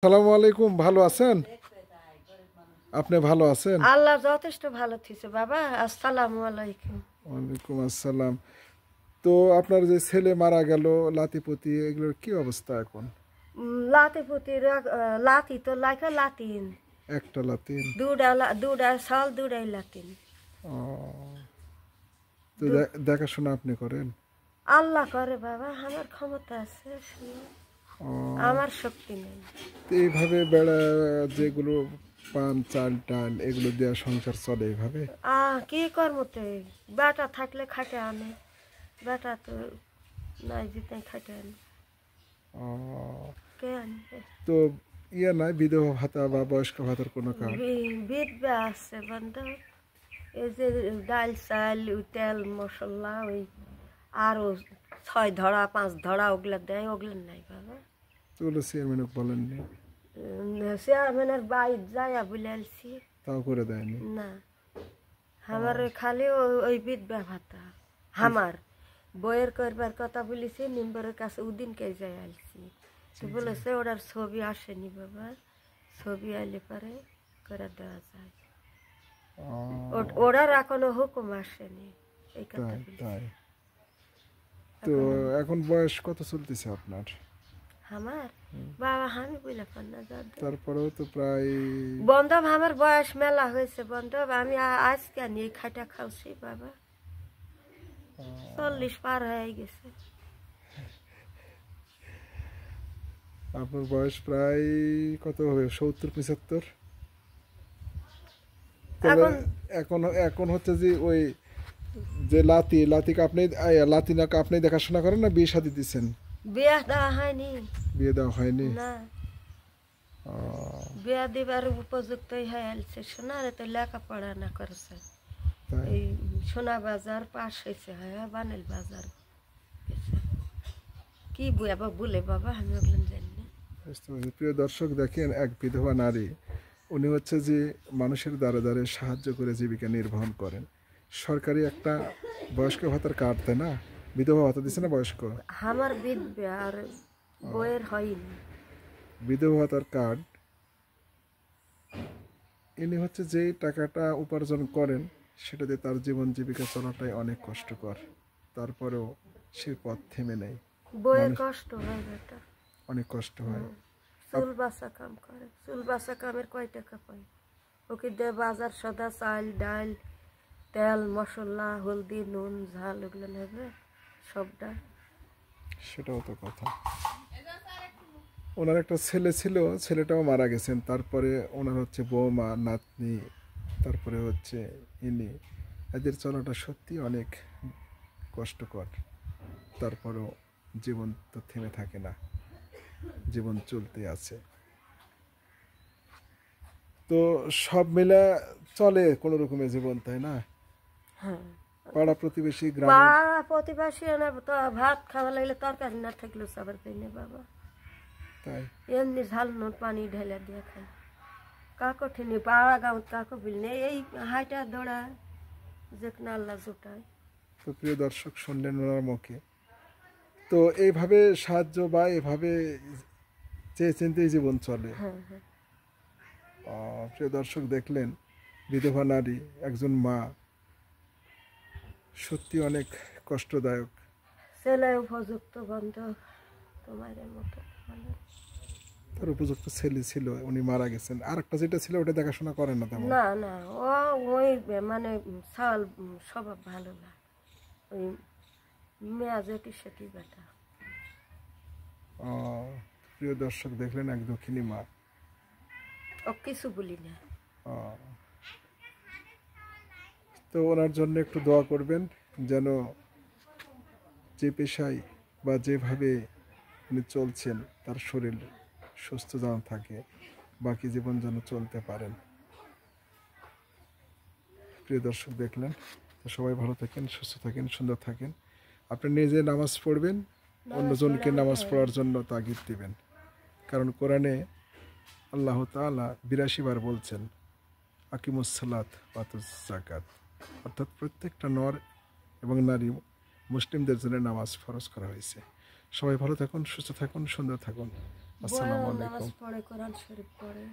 আসসালামু আলাইকুম, ভালো আছেন? আপনি ভালো আছেন? আল্লাহ যথেষ্ট ভালো থিছে বাবা। আসসালামু আলাইকুম। ওয়ালাইকুম আসসালাম। তো আপনার যে ছেলে মারা গেল, লাতিপতি, এগুলোর কি অবস্থা এখন? লাতি পুতি লাতি তো লাইকা লাতিন একটা লাতিন? দুডা সাল দুডাই লাতিন। ও, তো দেখাশোনা আপনি করেন? আল্লাহ করে বাবা, আমার ক্ষমতা আছে, ও, আমার শক্তি নেই। তো এইভাবে বেড়া যেগুলো পান, চাল টাল এগুলো দেওয়া সংসার চলে এইভাবে? কি কর্মতে বেটা থাকলে খাটে আনে, বেটা তো নাই জিতে খাটে আনে, ও, কে আনবে? তো ইয়ে নাই বিধবা ভাতা বা বয়স্ক ভাতার কোনো কার্ড? বিধবা আছে বন্ধ। এই যে ডাল চাল তেল মশলা ওই আরো 6 ধরা 5 ধরা ওগুলা দেয়, ওগুলা নাই বাবা। ওগুলো চেয়ারম্যানকে বলেননি? চেয়ারম্যানের বাইর যাইয়া বলে আলছি, তাও করে দেয়নি? না। আমার খালি ওই বিধবা ভাতা আমার বইয়ের করবার কথা বলেছি, মেম্বারের কাছে ওদিনকে যাই আলছি, তো বলেছে ওটার ছবি আসেনি বাবা, ছবি আইলে পরে করে দেওয়া যায়। ওরার এখনো হুকুম আসেনি, এই কথা তাই? তো এখন বয়স কত চলতেছে আপনার? আমার বাবা আমি বলে পার না দাদা, তারপরেও তো প্রায় বন্ধব আমার বয়স মেলা হয়েছে বন্ধব, আমি আজকে নিয়ে খাটা খাওছি বাবা, 40 পার হয়ে গেছে। আপনার বয়স প্রায় কত হবে, 70-75? তাহলে এখন এখন হচ্ছে যে ওই যে লাতিকে আপনি লাতিনাকে আপনি দেখাশোনা করেন না বিয়ে শাদী দিচ্ছেন? বিয়ে দেওয়া হয়নি। বিয়ে দেওয়া হয়নি? না, বিয়ে দিবার উপযুক্তই হয়ে আসছে, সোনারে তো লেখাপড়া না করেছে, এই সোনা বাজার পাশ হয়েছে, হ্যাঁ বানেল বাজার কি বলে বাবা, আমি ওগুলো জানি না। প্রিয় দর্শক, দেখেন এক বিধবা নারী, উনি হচ্ছে যে মানুষের দ্বারে দ্বারে সাহায্য করে জীবিকা নির্বাহ করেন। সরকারি একটা বয়স্ক ভাতার কার্ড দেয় না, বিধবা ভাতা দিচ্ছে না বয়স্ক? আমার বিধবা আর বইয়ের হয়নি বিধবা ভাতার কার্ড। ইনি হচ্ছে যে টাকাটা উপার্জন করেন, সেটা দিয়ে তার জীবন জীবিকা চলাটাই অনেক কষ্টকর, তারপরেও সে পথ থেমে নেই। বইয়ের কষ্ট হয় বেটা, অনেক কষ্ট হয়। চুল বাসা কাম করে, চুল বাসা কামের কয় টাকা পায়? ওকে দে বাজার সদা চাল ডাল তেল মশলা হলদি নুন ঝাল ওগুলো নেবে সবটা। সেটাও তো কথা। ওনার একটা ছেলে ছিল, ছেলেটাও মারা গেছেন, তারপরে ওনার হচ্ছে বৌমা নাতনি, তারপরে হচ্ছে ইনি, এদের চলাটা সত্যি অনেক কষ্টকর। তারপরেও জীবন তো থেমে থাকে না, জীবন চলতে আছে। তো সব মিলে চলে কোনো রকমের জীবন, তাই না? পাড়া প্রতিবেশী গ্রাম পাড়া প্রতিবেশী তো ভাত খাওয়া লাগলে তরকারি না থাকলে সবার পেয়ে বাবা, তাই এমনি ঝাল নুন পানি ঢেলে দিয়ে খাই, কাকো ঠিনি পাড়া গাঁত কাকো বিলনে এই হাইটা দৌড়া যেখানে আল্লাহ জোটায়। তো প্রিয় দর্শক, শুনলেন ওনার মুখে। তো এইভাবে সাহায্য বা এভাবে চেয়ে চিন্তেই জীবন চলে। প্রিয় দর্শক, দেখলেন বিধবা নারী, একজন মা, সত্যি অনেক কষ্টদায়ক। ছেলে উপযুক্ত বন্ধ তোমার মতো, তার উপযুক্ত ছেলে ছিল, উনি মারা গেছেন। আর একটা যেটা ছিল ওটা দেখাশোনা করেন না তেমন? না না, ও ওই মানে চাল স্বভাব ভালো না, ওই মেয়া যেটি সেটি বেটা। প্রিয় দর্শক, দেখলেন এক দক্ষিণী মা। ও কিছু বলি না। তো ওনার জন্য একটু দোয়া করবেন, যেন যে পেশায় বা যেভাবে উনি চলছেন তার শরীর সুস্থ যেন থাকে, বাকি জীবন যেন চলতে পারেন। প্রিয় দর্শক, দেখলেন। তো সবাই ভালো থাকেন, সুস্থ থাকেন, সুন্দর থাকেন। আপনি নিজে নামাজ পড়বেন, অন্যজনকে নামাজ পড়ার জন্য তাগিদ দিবেন। কারণ কোরআনে আল্লাহ তাআলা ৮২ বার বলছেন আকিমুসসালাত ওয়াতুজ যাকাত, অর্থাৎ প্রত্যেকটা নর এবং নারী মুসলিমদের জন্য নামাজ ফরজ করা হয়েছে। সবাই ভালো থাকুন, সুস্থ থাকুন, সুন্দর থাকুন। আসসালামু বয়ও আলাইকুম। নামাজ পড়ে, কোরআন শরীফ পড়ে।